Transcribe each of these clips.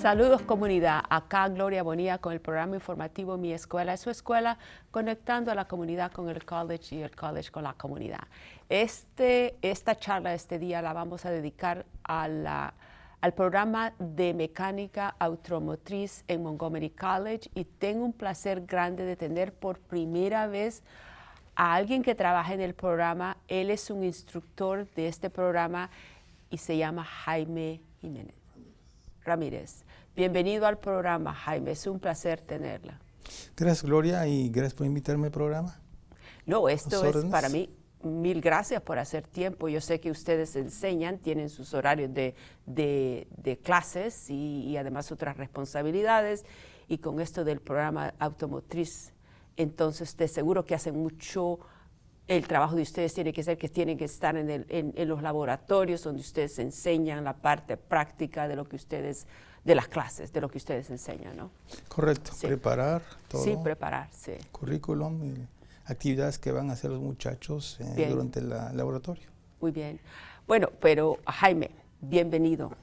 Saludos comunidad, acá Gloria Bonilla con el programa informativo Mi Escuela es su escuela, conectando a la comunidad con el college y el college con la comunidad. Esta charla de este día la vamos a dedicar al programa de mecánica automotriz en Montgomery College y tengo un placer grande de tener por primera vez a alguien que trabaja en el programa. Él es un instructor de este programa y se llama Jaime Ramírez. Bienvenido al programa, Jaime. Es un placer tenerla. Gracias, Gloria, y gracias por invitarme al programa. No, esto es para mí, mil gracias por hacer tiempo. Yo sé que ustedes enseñan, tienen sus horarios de clases y además otras responsabilidades. Y con esto del programa automotriz, entonces de seguro que hacen mucho. El trabajo de ustedes tiene que ser que tienen que estar en los laboratorios donde ustedes enseñan la parte práctica de lo que ustedes, de las clases, de lo que ustedes enseñan, ¿no? Correcto, Sí. Preparar todo. Sí, preparar, sí. Currículum, y actividades que van a hacer los muchachos durante el laboratorio. Muy bien. Bueno, pero Jaime, bienvenido.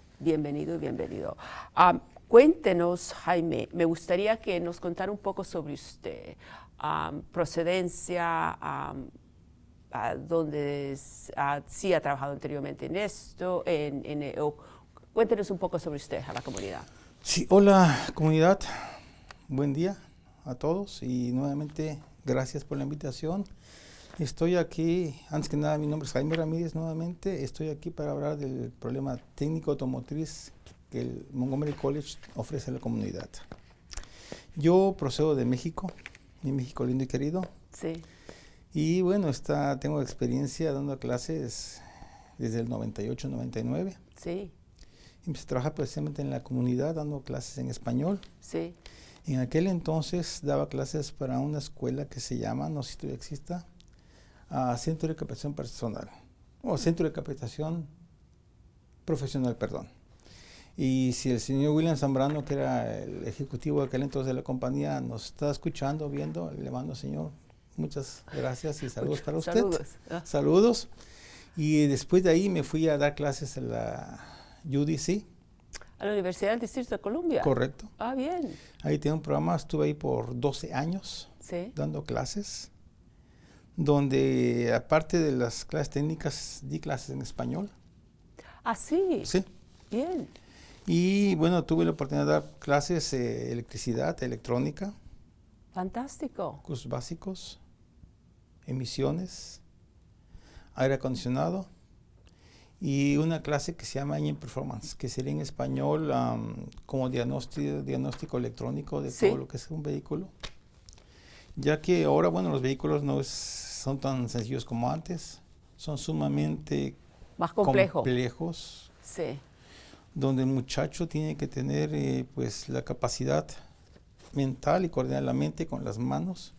Cuéntenos, Jaime, me gustaría que nos contara un poco sobre usted, procedencia, donde sí ha trabajado anteriormente en esto, cuéntenos un poco sobre usted a la comunidad. Sí, hola comunidad, buen día a todos y nuevamente gracias por la invitación. Estoy aquí, antes que nada mi nombre es Jaime Ramírez nuevamente, estoy aquí para hablar del problema técnico automotriz que el Montgomery College ofrece a la comunidad. Yo procedo de México, mi México lindo y querido. Sí. Y bueno, tengo experiencia dando clases desde el 98, 99. Sí. Empecé a trabajar precisamente en la comunidad dando clases en español. Sí. En aquel entonces daba clases para una escuela que se llama, no sé si todavía exista, Centro de Capacitación Personal, o Centro de Capacitación Profesional, perdón. Y si el señor William Zambrano, que era el ejecutivo de aquel entonces de la compañía, nos está escuchando, viendo, le mando, señor, muchas gracias y saludos para usted. Saludos. Saludos. Y después de ahí me fui a dar clases en la UDC. ¿A la Universidad del Distrito de Columbia? Correcto. Ah, bien. Ahí tenía un programa, estuve ahí por 12 años Sí. dando clases, donde aparte de las clases técnicas, di clases en español. Ah, sí. Sí. Bien. Y bueno, tuve la oportunidad de dar clases de electricidad, electrónica. Fantástico. Cursos básicos, emisiones, aire acondicionado y una clase que se llama Engine Performance, que sería en español como diagnóstico electrónico de Sí. todo lo que es un vehículo. Ya que ahora, bueno, los vehículos no son tan sencillos como antes, son sumamente Más complejos, Sí. donde el muchacho tiene que tener pues la capacidad mental y coordinar la mente con las manos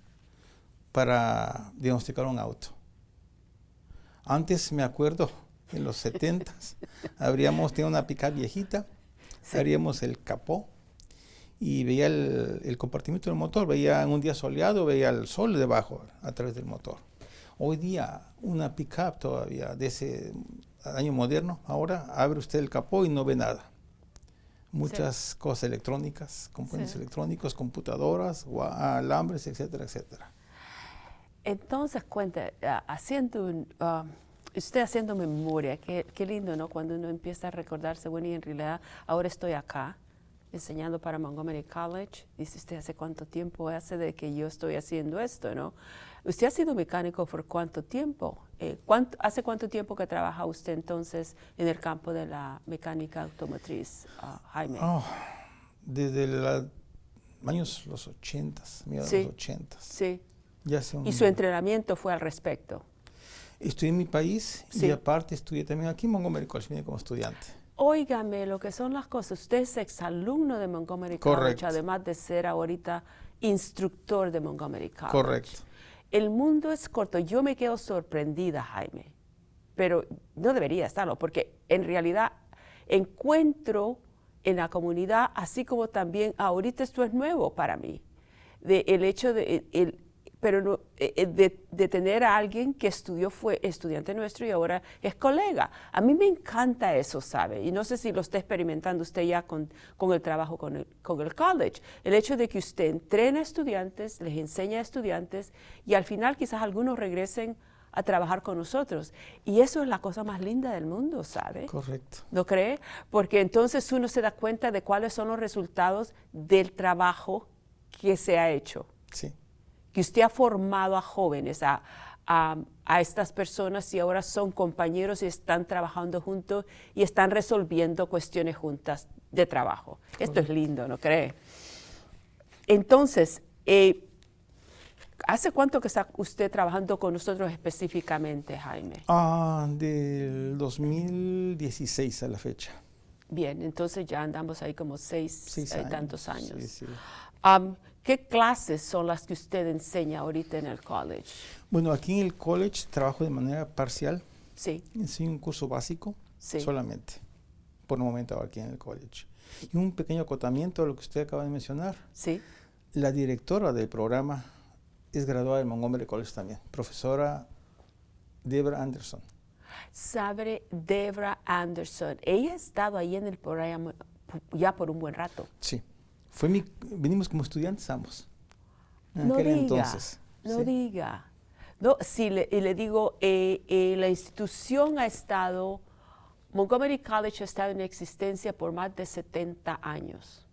para diagnosticar un auto. Antes me acuerdo, en los 70s, tenía una pickup viejita, Sí. abríamos el capó y veía el compartimiento del motor, veía en un día soleado, veía el sol debajo a través del motor. Hoy día una pickup todavía de ese año moderno, ahora abre usted el capó y no ve nada. Muchas cosas electrónicas, componentes electrónicos, computadoras, alambres, etcétera, etcétera. Entonces, cuenta, usted haciendo memoria, qué lindo, ¿no? Cuando uno empieza a recordarse, bueno, y en realidad ahora estoy acá enseñando para Montgomery College. Dice usted, ¿hace cuánto tiempo hace de que yo estoy haciendo esto, no? ¿Usted ha sido mecánico por cuánto tiempo? ¿Hace cuánto tiempo que trabaja usted entonces en el campo de la mecánica automotriz, Jaime? Desde los años los 80s, mediados de los 80s. Sí. Ya ¿Y su entrenamiento fue al respecto? Estudié en mi país y aparte estudié también aquí en Montgomery College, vine como estudiante. Óigame lo que son las cosas. Usted es exalumno de Montgomery College, además de ser ahorita instructor de Montgomery College. Correcto. El mundo es corto. Yo me quedo sorprendida, Jaime, pero no debería estarlo, porque en realidad encuentro en la comunidad, así como también ahorita esto es nuevo para mí, el hecho de pero no, de tener a alguien que estudió, fue estudiante nuestro y ahora es colega. A mí me encanta eso, ¿sabe? Y no sé si lo está experimentando usted ya con el trabajo con el college. El hecho de que usted entrena a estudiantes, les enseña a estudiantes y al final quizás algunos regresen a trabajar con nosotros. Y eso es la cosa más linda del mundo, ¿sabe? Correcto. ¿No cree? Porque entonces uno se da cuenta de cuáles son los resultados del trabajo que se ha hecho. Sí. Que usted ha formado a jóvenes, a estas personas y ahora son compañeros y están trabajando juntos y están resolviendo cuestiones juntas de trabajo. Esto es lindo, ¿no cree? Entonces, ¿hace cuánto que está usted trabajando con nosotros específicamente, Jaime? Del 2016 a la fecha. Bien, entonces ya andamos ahí como seis años. Tantos años. Sí, sí. ¿Qué clases son las que usted enseña ahorita en el college? Bueno, aquí en el college trabajo de manera parcial. Sí. Enseño un curso básico Sí. solamente, por el momento aquí en el college. Y un pequeño acotamiento a lo que usted acaba de mencionar. Sí. La directora del programa es graduada del Montgomery College también, profesora Debra Anderson. Sabe Debra Anderson. Ella ha estado ahí en el programa ya por un buen rato. Sí. Venimos como estudiantes ambos. En No aquel diga, entonces. no Sí. diga. No, sí, le digo, la institución ha estado, Montgomery College ha estado en existencia por más de 70 años.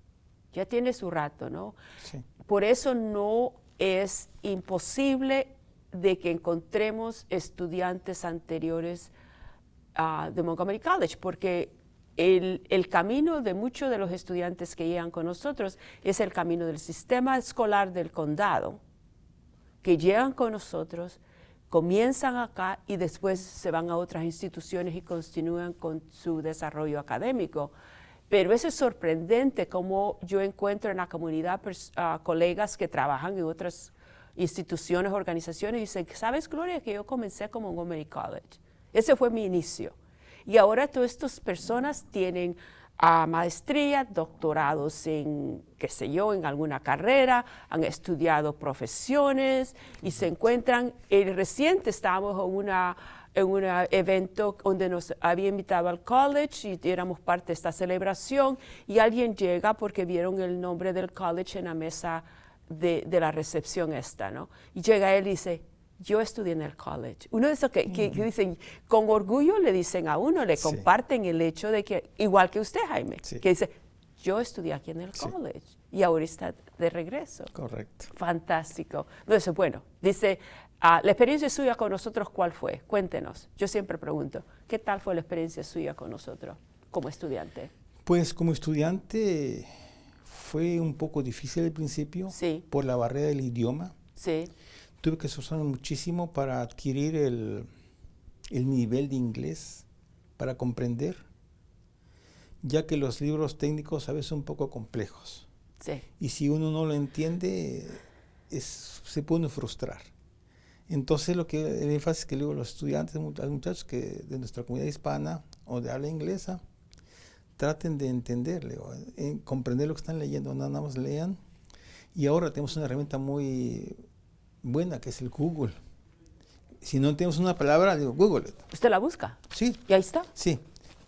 Ya tiene su rato, ¿no? Sí. Por eso no es imposible de que encontremos estudiantes anteriores de Montgomery College, porque el camino de muchos de los estudiantes que llegan con nosotros es el camino del sistema escolar del condado, que llegan con nosotros, comienzan acá y después se van a otras instituciones y continúan con su desarrollo académico. Pero eso es sorprendente, como yo encuentro en la comunidad colegas que trabajan en otras instituciones, organizaciones, y dicen, ¿sabes, Gloria, que yo comencé con Montgomery College? Ese fue mi inicio. Y ahora todas estas personas tienen maestría, doctorados en, qué sé yo, en alguna carrera, han estudiado profesiones y se encuentran, reciente estábamos en un evento donde nos había invitado al college y éramos parte de esta celebración y alguien llega porque vieron el nombre del college en la mesa de la recepción esta, ¿no? Y llega él y dice, yo estudié en el college. Uno de esos que dicen, con orgullo le dicen a uno, le comparten el hecho de que, igual que usted, Jaime, que dice, yo estudié aquí en el college y ahora está de regreso. Correcto. Fantástico. Entonces, bueno, dice, la experiencia suya con nosotros, ¿cuál fue? Cuéntenos. Yo siempre pregunto, ¿qué tal fue la experiencia suya con nosotros como estudiante? Pues como estudiante fue un poco difícil al principio por la barrera del idioma. Sí. Tuve que esforzarme muchísimo para adquirir el nivel de inglés, para comprender, ya que los libros técnicos a veces son un poco complejos. Sí. Y si uno no lo entiende, se puede frustrar. Entonces, el énfasis que le digo a los estudiantes, a los muchachos de nuestra comunidad hispana o de habla inglesa, traten de entenderle, comprender lo que están leyendo, nada más lean. Y ahora tenemos una herramienta muy buena, que es el Google. Si no tenemos una palabra, digo, Google it. ¿Usted la busca? Sí. ¿Y ahí está? Sí,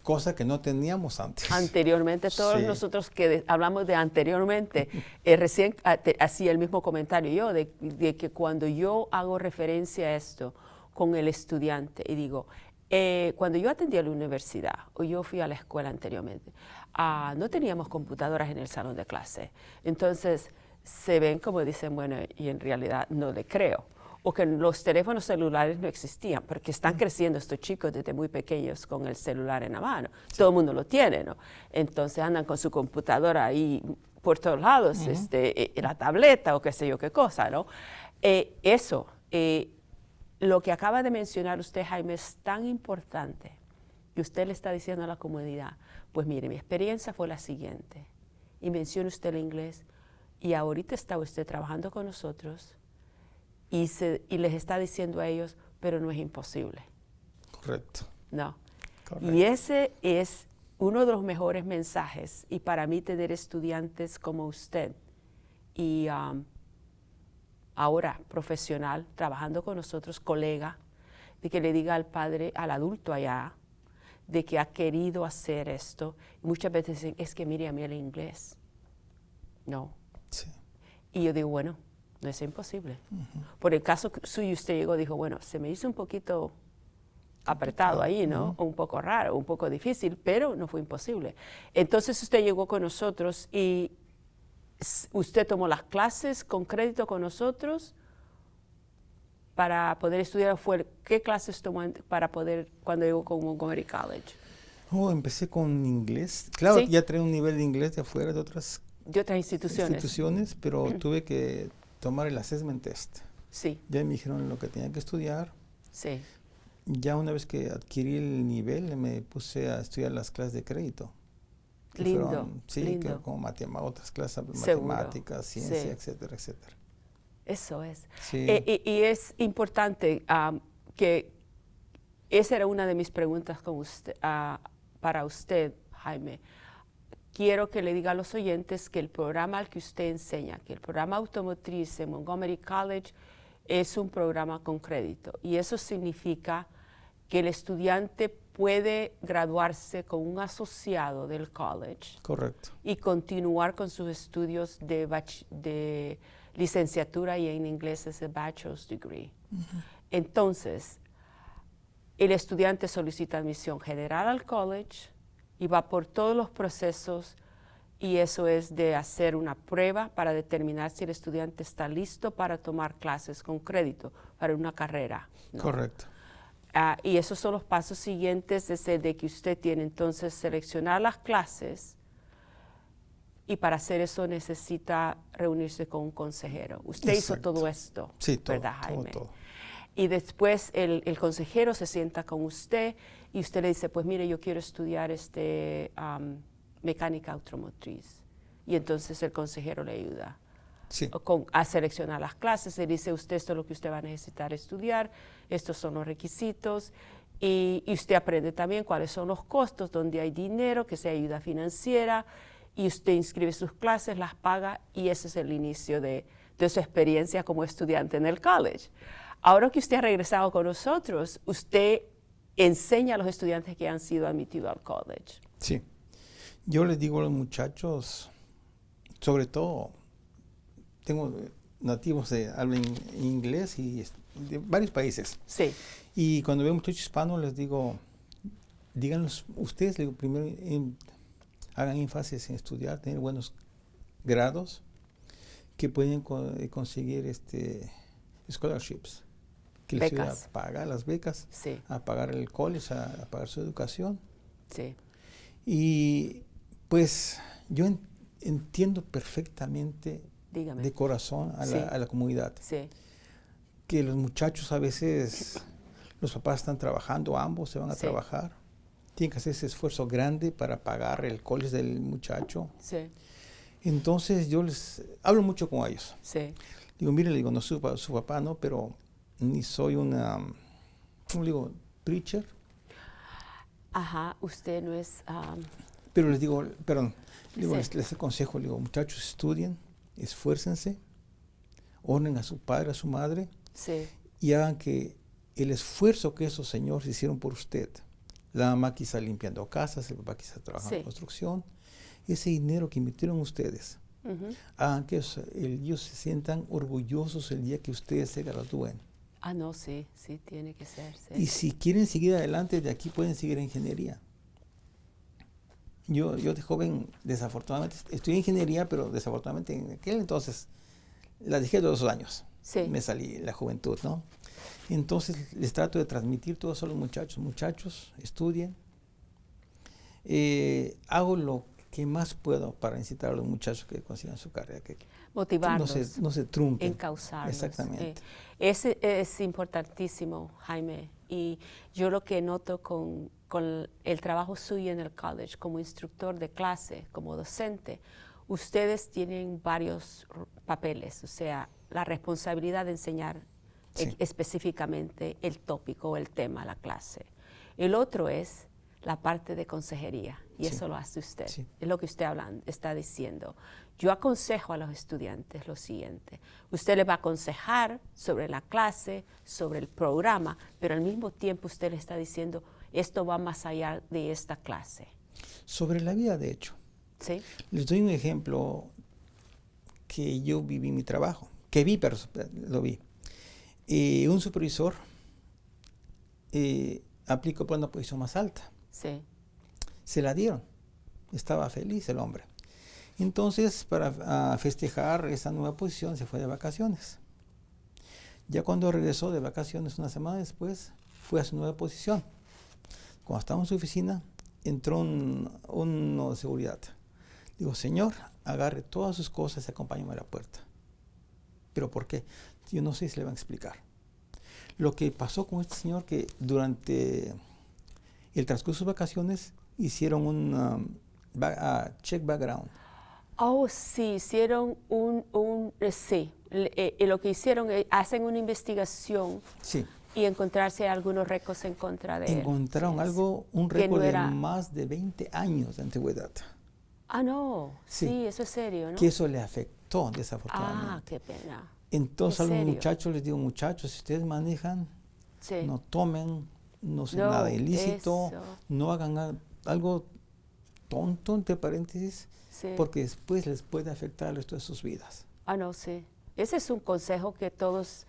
cosa que no teníamos antes. Anteriormente, todos nosotros que hablamos de anteriormente, recién hacía el mismo comentario yo, de que cuando yo hago referencia a esto con el estudiante y digo, cuando yo atendí a la universidad o yo fui a la escuela anteriormente, no teníamos computadoras en el salón de clase. Entonces, se ven como dicen, bueno, y en realidad no le creo. O que los teléfonos celulares no existían, porque están creciendo estos chicos desde muy pequeños con el celular en la mano. Todo el mundo lo tiene, ¿no? Entonces andan con su computadora ahí por todos lados, la tableta o qué sé yo qué cosa, ¿no? Lo que acaba de mencionar usted, Jaime, es tan importante. Y usted le está diciendo a la comunidad, pues mire, mi experiencia fue la siguiente. Y menciona usted el inglés. Y ahorita está usted trabajando con nosotros y les está diciendo a ellos, pero no es imposible. Correcto. No. Correcto. Y ese es uno de los mejores mensajes. Y para mí tener estudiantes como usted y ahora profesional, trabajando con nosotros, colega, de que le diga al padre, al adulto allá, de que ha querido hacer esto. Y muchas veces dicen, es que mire, a mí el inglés. No. Sí. Y yo digo, bueno, no es imposible. Por el caso suyo, usted llegó y dijo, bueno, se me hizo un poquito apretado ahí, ¿no? Un poco raro, un poco difícil, pero no fue imposible. Entonces usted llegó con nosotros y usted tomó las clases con crédito con nosotros para poder estudiar. ¿Qué clases tomó para poder, cuando llegó con Montgomery College? Oh, empecé con inglés. Claro, ¿Sí? ya traía un nivel de inglés de afuera, de otras instituciones. pero tuve que tomar el assessment test. Sí. Ya me dijeron lo que tenía que estudiar. Sí. Ya una vez que adquirí el nivel, me puse a estudiar las clases de crédito. Lindo, sí, lindo. Que como otras clases de Seguro. matemáticas, ciencia, Sí. etcétera, etcétera. Eso es. Sí. Y es importante que esa era una de mis preguntas con usted, para usted, Jaime. Quiero que le diga a los oyentes que el programa al que usted enseña, que el programa automotriz de Montgomery College es un programa con crédito. Y eso significa que el estudiante puede graduarse con un asociado del college. Correcto. Y continuar con sus estudios de licenciatura, y en inglés es el bachelor's degree. Entonces, el estudiante solicita admisión general al college y va por todos los procesos, y eso es de hacer una prueba para determinar si el estudiante está listo para tomar clases con crédito para una carrera, ¿no? Correcto. Y esos son los pasos siguientes, desde que usted tiene entonces seleccionar las clases, y para hacer eso necesita reunirse con un consejero. Usted hizo todo esto, sí, todo, ¿verdad, Jaime? Todo. Y después el consejero se sienta con usted y usted le dice, pues mire, yo quiero estudiar mecánica automotriz. Y entonces el consejero le ayuda a seleccionar las clases. Le dice, usted, esto es lo que usted va a necesitar estudiar, estos son los requisitos. Y usted aprende también cuáles son los costos, donde hay dinero, que sea ayuda financiera. Y usted inscribe sus clases, las paga, y ese es el inicio de su experiencia como estudiante en el college. Ahora que usted ha regresado con nosotros, usted enseña a los estudiantes que han sido admitidos al college. Sí. Yo les digo a los muchachos, sobre todo, tengo nativos que hablan inglés y de varios países. Sí. Y cuando veo muchachos hispanos, les digo, díganlos ustedes, les digo, primero hagan énfasis en estudiar, tener buenos grados, que pueden conseguir scholarships, que les ayuda a pagar las becas, a pagar el college, a pagar su educación. Sí. Y pues yo entiendo perfectamente de corazón a la comunidad. Sí. Que los muchachos a veces, los papás están trabajando, ambos se van a trabajar. Tienen que hacer ese esfuerzo grande para pagar el college del muchacho. Sí. Entonces yo les hablo mucho con ellos. Sí. Digo, mire, le digo, no soy su papá, no, pero ni soy ¿cómo le digo? Preacher. Ajá, usted no es... Pero les digo, perdón, les aconsejo, le digo, muchachos, estudien, esfuércense, honren a su padre, a su madre, y hagan que el esfuerzo que esos señores hicieron por usted, la mamá quizá limpiando casas, el papá quizá trabajando en construcción, ese dinero que invirtieron ustedes, hagan que ellos se sientan orgullosos el día que ustedes se gradúen. Ah, no, sí, tiene que ser. Sí. Y si quieren seguir adelante, de aquí pueden seguir ingeniería. Yo de joven, desafortunadamente, estudié ingeniería, pero desafortunadamente en aquel entonces la dejé de 2 años. Sí. Me salí en la juventud, ¿no? Entonces les trato de transmitir todo eso a los muchachos. Muchachos, estudien. Hago lo que más puedo para incitar a los muchachos que consigan su carrera. Que motivarlos. No se trunquen. Encauzarlos. Exactamente. Es importantísimo, Jaime. Y yo lo que noto con el trabajo suyo en el college, como instructor de clase, como docente, ustedes tienen varios papeles, o sea, la responsabilidad de enseñar específicamente el tópico o el tema, la clase. El otro es la parte de consejería, y Sí. eso lo hace usted. Sí. Es lo que usted está diciendo. Yo aconsejo a los estudiantes lo siguiente. Usted les va a aconsejar sobre la clase, sobre el programa, pero al mismo tiempo usted le está diciendo, esto va más allá de esta clase. Sobre la vida, de hecho. ¿Sí? Les doy un ejemplo que yo viví en mi trabajo, que vi, pero lo vi. Un supervisor aplicó por una posición más alta. Sí. Se la dieron. Estaba feliz el hombre. Entonces, para festejar esa nueva posición, se fue de vacaciones. Ya cuando regresó de vacaciones, una semana después, fue a su nueva posición. Cuando estaba en su oficina, entró uno de seguridad. Digo, señor, agarre todas sus cosas y acompáñame a la puerta. ¿Pero por qué? Yo no sé si le van a explicar. Lo que pasó con este señor, que durante el transcurso de sus vacaciones hicieron un check background. Oh, sí, hicieron sí. Lo que hicieron es, hacen una investigación Sí. y encontrarse algunos récords en contra de él. Encontraron Sí, algo, un que no récord era- de más de 20 años de antigüedad. Ah, no, Sí. sí, eso es serio, ¿no? Que eso le afectó, Ah, desafortunadamente. qué pena. Entonces ¿en a los serio? muchachos les digo, muchachos, si ustedes manejan, Sí. no tomen, no hacen No, nada ilícito, eso. no hagan algo tonto, entre paréntesis, Sí. porque después les puede afectar el resto de sus vidas. Ah, no, sí. Ese es un consejo que todos,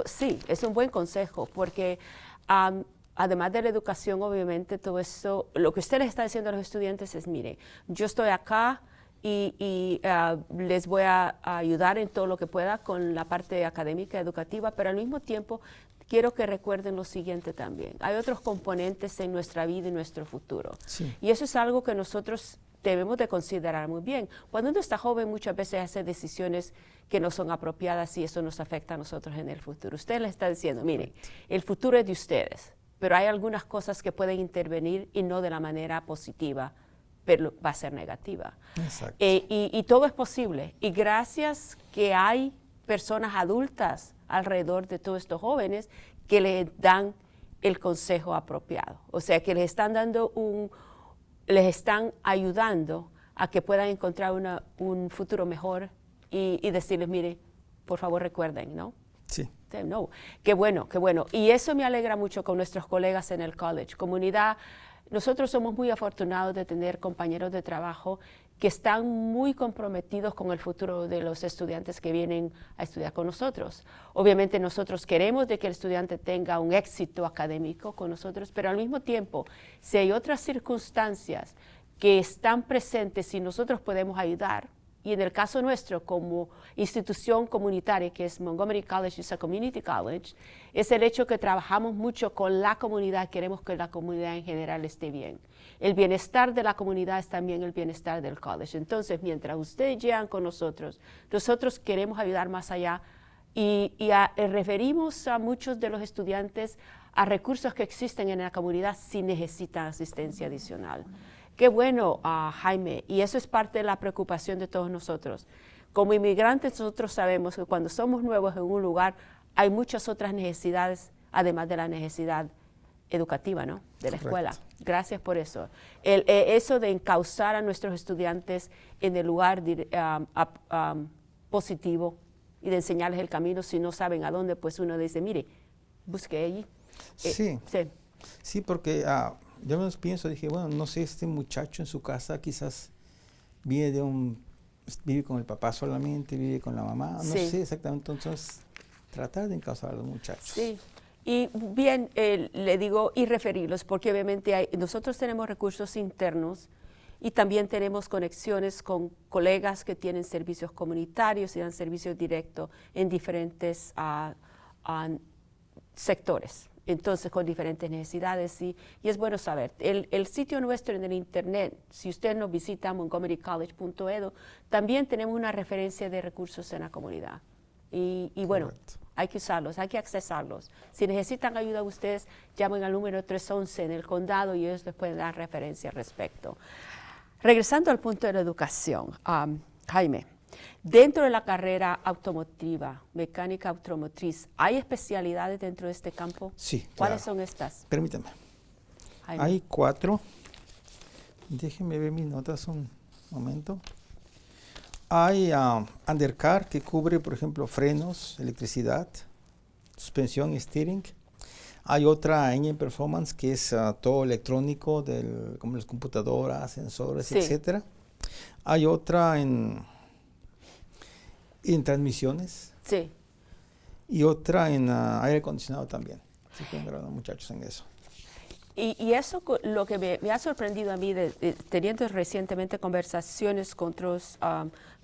sí, es un buen consejo, porque además de la educación, obviamente, todo eso, lo que usted les está diciendo a los estudiantes es, mire, yo estoy acá y les voy a ayudar en todo lo que pueda con la parte académica, educativa, pero al mismo tiempo quiero que recuerden lo siguiente también. Hay otros componentes en nuestra vida y nuestro futuro. Sí. Y eso es algo que nosotros debemos de considerar muy bien. Cuando uno está joven, muchas veces hace decisiones que no son apropiadas y eso nos afecta a nosotros en el futuro. Usted le está diciendo, mire, el futuro es de ustedes, pero hay algunas cosas que pueden intervenir y no de la manera positiva, pero va a ser negativa. Exacto. Y todo es posible. Y gracias que hay personas adultas alrededor de todos estos jóvenes que les dan el consejo apropiado. O sea, que les están dando les están ayudando a que puedan encontrar un futuro mejor y decirles, mire, por favor recuerden, ¿no? Sí. No, qué bueno, qué bueno. Y eso me alegra mucho con nuestros colegas en el college. Comunidad, nosotros somos muy afortunados de tener compañeros de trabajo que están muy comprometidos con el futuro de los estudiantes que vienen a estudiar con nosotros. Obviamente nosotros queremos de que el estudiante tenga un éxito académico con nosotros, pero al mismo tiempo, si hay otras circunstancias que están presentes y nosotros podemos ayudar, y en el caso nuestro, como institución comunitaria, que es Montgomery College, es a community college, es el hecho que trabajamos mucho con la comunidad, queremos que la comunidad en general esté bien. El bienestar de la comunidad es también el bienestar del college. Entonces, mientras ustedes llegan con nosotros, nosotros queremos ayudar más allá y referimos a muchos de los estudiantes a recursos que existen en la comunidad si necesitan asistencia adicional. Qué bueno, Jaime, y eso es parte de la preocupación de todos nosotros. Como inmigrantes nosotros sabemos que cuando somos nuevos en un lugar hay muchas otras necesidades, además de la necesidad educativa, ¿no? De la escuela. Gracias por eso. Eso de encauzar a nuestros estudiantes en el lugar positivo y de enseñarles el camino, si no saben a dónde, pues uno dice, mire, busque allí. Sí. Sí. Sí, porque yo me pienso, dije, bueno, no sé, este muchacho en su casa quizás vive con el papá solamente, vive con la mamá, no Sí. sé exactamente, entonces tratar de encauzar a los muchachos. Sí, y bien, le digo, y referirlos, porque obviamente nosotros tenemos recursos internos y también tenemos conexiones con colegas que tienen servicios comunitarios y dan servicios directos en diferentes sectores. Entonces, con diferentes necesidades, y es bueno saber. El sitio nuestro en el internet, si usted nos visita, montgomerycollege.edu, también tenemos una referencia de recursos en la comunidad. Y bueno, hay que usarlos, hay que accesarlos. Si necesitan ayuda ustedes, llamen al número 311 en el condado y ellos les pueden dar referencia al respecto. Regresando al punto de la educación, Jaime, dentro de la carrera automotriva, mecánica automotriz, ¿hay especialidades dentro de este campo? Sí, ¿Cuáles claro. son estas? Permítame. Jaime? Hay 4. Déjenme ver mis notas un momento. Hay undercar, que cubre, por ejemplo, frenos, electricidad, suspensión y steering. Hay otra engine performance, que es todo electrónico, como las computadoras, sensores, Sí. etcétera. Hay otra en transmisiones Sí. y otra en aire acondicionado también. Así que los muchachos en eso. Y eso lo que me ha sorprendido a mí, teniendo recientemente conversaciones con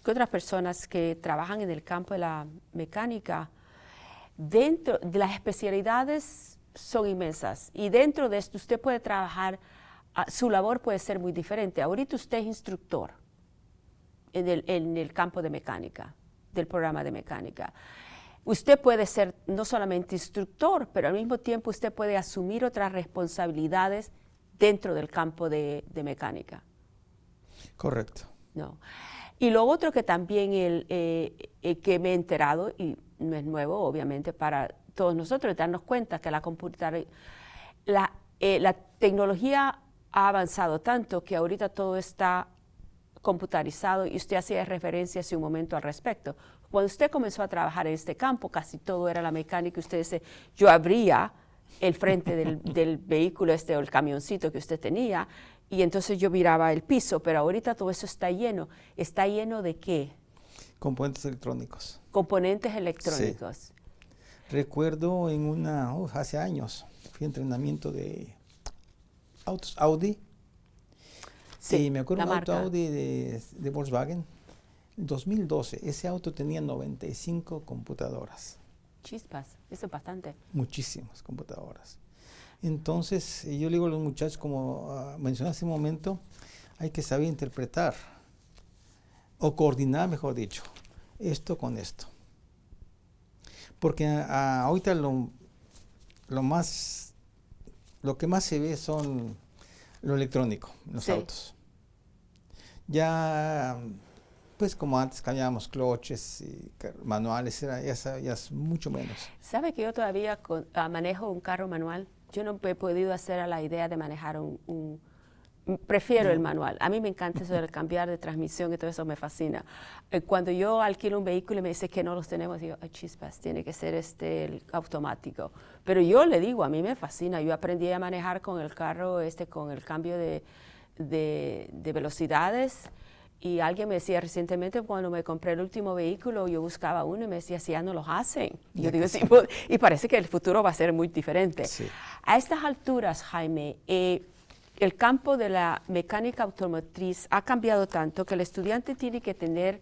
otras personas que trabajan en el campo de la mecánica, dentro de las especialidades son inmensas y dentro de esto usted puede trabajar, su labor puede ser muy diferente. Ahorita usted es instructor en el campo de mecánica, del programa de mecánica. Usted puede ser no solamente instructor, pero al mismo tiempo usted puede asumir otras responsabilidades dentro del campo de mecánica. Correcto. No. Y lo otro que también que me he enterado, y no es nuevo obviamente para todos nosotros, es darnos cuenta que la tecnología ha avanzado tanto que ahorita todo está computarizado y usted hacía referencia hace un momento al respecto. Cuando usted comenzó a trabajar en este campo, casi todo era la mecánica. Usted dice, yo abría el frente del vehículo o el camioncito que usted tenía y entonces yo miraba el piso, pero ahorita todo eso está lleno. ¿Está lleno de qué? Componentes electrónicos. Componentes electrónicos. Sí. Recuerdo hace años, fui a entrenamiento de autos Audi. Sí, y me acuerdo la un auto marca. Audi de Volkswagen, en 2012. Ese auto tenía 95 computadoras. Chispas, eso es bastante. Muchísimas computadoras. Entonces, yo le digo a los muchachos, como mencioné hace un momento, hay que saber interpretar, o coordinar, mejor dicho, esto con esto. Porque ahorita lo que más se ve son lo electrónico en los Sí. autos. Ya, pues como antes cambiábamos cloches y manuales, ya es mucho menos. ¿Sabe que yo todavía manejo un carro manual? Yo no he podido hacer a la idea de manejar prefiero el manual. A mí me encanta eso del cambiar de transmisión y todo eso me fascina. Cuando yo alquilo un vehículo y me dice que no los tenemos, digo, ay, chispas, tiene que ser el automático. Pero yo le digo, a mí me fascina. Yo aprendí a manejar con el carro, con el cambio de velocidades. Y alguien me decía recientemente, cuando me compré el último vehículo, yo buscaba uno y me decía, si ya no los hacen. Y yo digo, sí, y parece que el futuro va a ser muy diferente. Sí. A estas alturas, Jaime, el campo de la mecánica automotriz ha cambiado tanto que el estudiante tiene que tener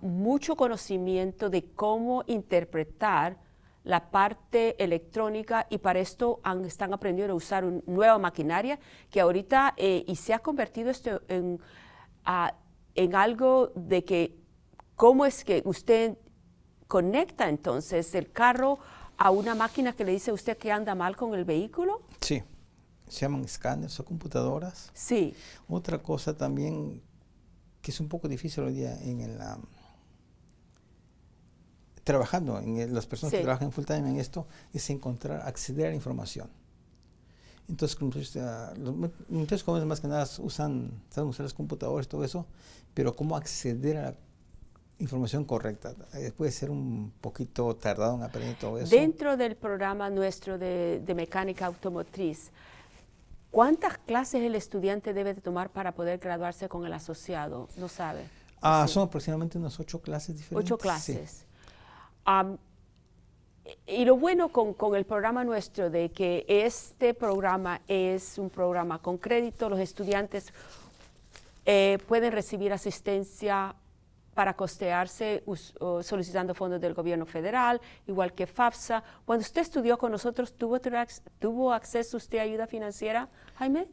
mucho conocimiento de cómo interpretar la parte electrónica y para esto están aprendiendo a usar una nueva maquinaria que ahorita y se ha convertido esto en algo de que cómo es que usted conecta entonces el carro a una máquina que le dice a usted que anda mal con el vehículo. Sí, se llaman escáneres o computadoras. Sí. Otra cosa también que es un poco difícil hoy día trabajando, las personas Sí. que trabajan full time en esto, es acceder a la información. Entonces, los muchachos jóvenes más que nada saben usar las computadoras y todo eso, pero cómo acceder a la información correcta. Puede ser un poquito tardado en aprender todo eso. Dentro del programa nuestro de mecánica automotriz, ¿cuántas clases el estudiante debe de tomar para poder graduarse con el asociado? ¿No sabe? Sí. Son aproximadamente unas 8 clases diferentes. 8 clases. Sí. Y lo bueno con el programa nuestro de que este programa es un programa con crédito, los estudiantes pueden recibir asistencia para costearse solicitando fondos del gobierno federal, igual que FAFSA. Cuando usted estudió con nosotros, ¿tuvo acceso usted a ayuda financiera, Jaime?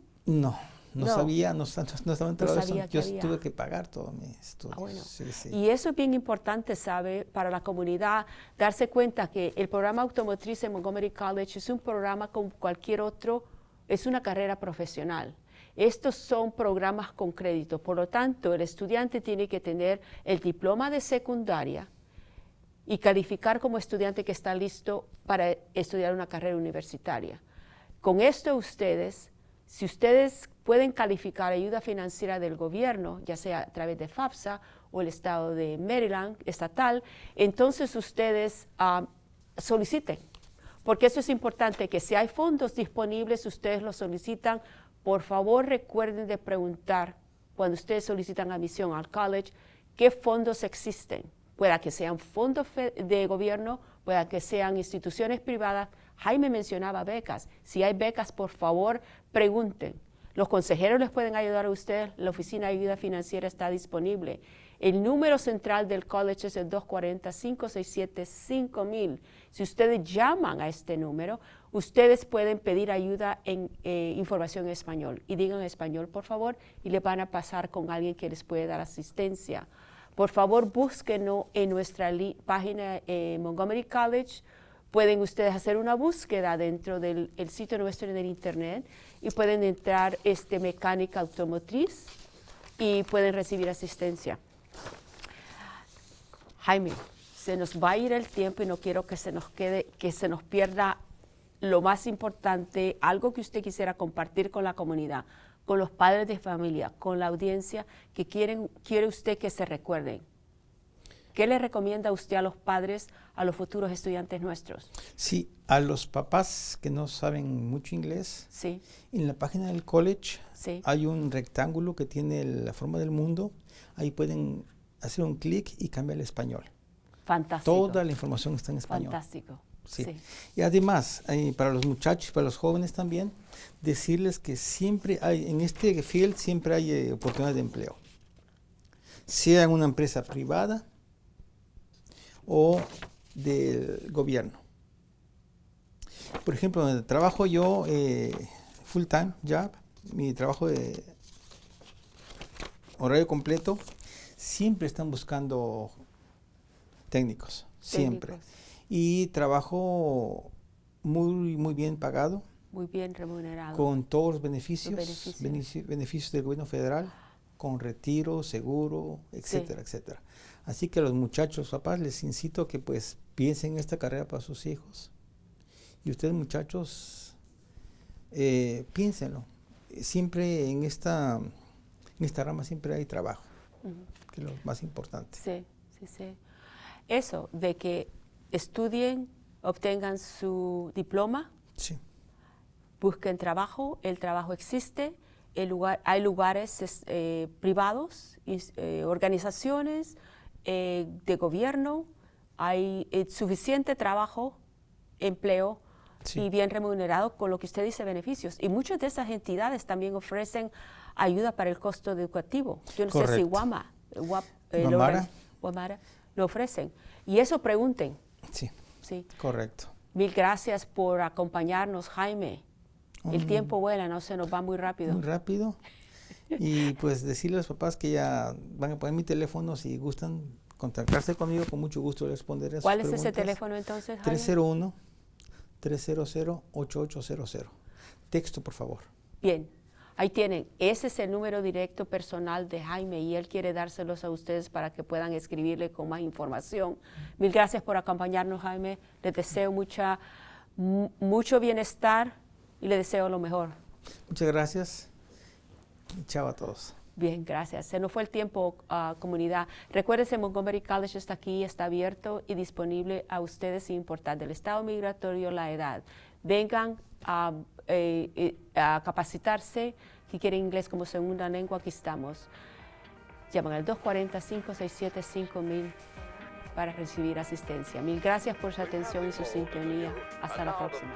No sabía, no estaba enterado de eso. Yo había. tuve que pagar todos mis estudios. Bueno. Sí. Y eso es bien importante, ¿sabe? Para la comunidad, darse cuenta que el programa automotriz en Montgomery College es un programa como cualquier otro, es una carrera profesional. Estos son programas con crédito, por lo tanto, el estudiante tiene que tener el diploma de secundaria y calificar como estudiante que está listo para estudiar una carrera universitaria. Con esto ustedes, si ustedes pueden calificar ayuda financiera del gobierno, ya sea a través de FAFSA o el estado de Maryland, estatal, entonces ustedes soliciten. Porque eso es importante, que si hay fondos disponibles, ustedes los solicitan. Por favor, recuerden de preguntar cuando ustedes solicitan admisión al college, qué fondos existen. Pueda que sean fondos de gobierno, pueda que sean instituciones privadas. Jaime mencionaba becas. Si hay becas, por favor, pregunten. Los consejeros les pueden ayudar a ustedes. La oficina de ayuda financiera está disponible. El número central del college es el 240-567-5000. Si ustedes llaman a este número, ustedes pueden pedir ayuda en información en español. Y digan en español, por favor, y le van a pasar con alguien que les puede dar asistencia. Por favor, búsquenos en nuestra página Montgomery College. Pueden ustedes hacer una búsqueda dentro del sitio nuestro en el internet y pueden entrar mecánica automotriz y pueden recibir asistencia. Jaime, se nos va a ir el tiempo y no quiero que se nos pierda lo más importante, algo que usted quisiera compartir con la comunidad, con los padres de familia, con la audiencia, que quiere usted que se recuerden. ¿Qué le recomienda usted a los padres, a los futuros estudiantes nuestros? Sí, a los papás que no saben mucho inglés, sí. En la página del college sí. hay un rectángulo que tiene la forma del mundo. Ahí pueden hacer un clic y cambiar el español. Fantástico. Toda la información está en español. Fantástico. Sí. sí. Y además, para los muchachos, para los jóvenes también, decirles que siempre hay, en este field siempre hay oportunidades de empleo. Sea en una empresa privada o del gobierno. Por ejemplo, donde trabajo yo, full time job, mi trabajo de horario completo, siempre están buscando técnicos, siempre. Y trabajo muy bien pagado. Muy bien remunerado. Con todos los beneficios del gobierno federal, con retiro, seguro, etcétera, etcétera. Así que a los muchachos, papás, les incito a que pues piensen en esta carrera para sus hijos. Y ustedes, muchachos, piénsenlo. Siempre en esta rama siempre hay trabajo, que es lo más importante. Sí. Eso, de que estudien, obtengan su diploma, sí. Busquen trabajo, el trabajo existe, hay lugares privados, organizaciones de gobierno, hay suficiente trabajo, empleo sí. y bien remunerado con lo que usted dice beneficios. Y muchas de esas entidades también ofrecen ayuda para el costo educativo. Yo no sé si WAMA lo ofrecen. Y eso pregunten. Sí, correcto. Mil gracias por acompañarnos, Jaime. El tiempo vuela, no se nos va muy rápido. Muy rápido. Y pues decirle a los papás que ya van a poner mi teléfono si gustan contactarse conmigo, con mucho gusto les responderé a sus preguntas. ¿Cuál es ese teléfono entonces, Jaime? 301-300-8800. Texto, por favor. Bien, ahí tienen. Ese es el número directo personal de Jaime y él quiere dárselos a ustedes para que puedan escribirle con más información. Mil gracias por acompañarnos, Jaime. Les deseo mucho bienestar y les deseo lo mejor. Muchas gracias. Y chao a todos. Bien, gracias. Se nos fue el tiempo, comunidad. Recuérdense, Montgomery College está aquí, está abierto y disponible a ustedes sin importar del estado migratorio, la edad. Vengan a capacitarse. Si quieren inglés como segunda lengua, aquí estamos. Llaman al 240-567-5000 para recibir asistencia. Mil gracias por su atención y su sintonía. Hasta la próxima.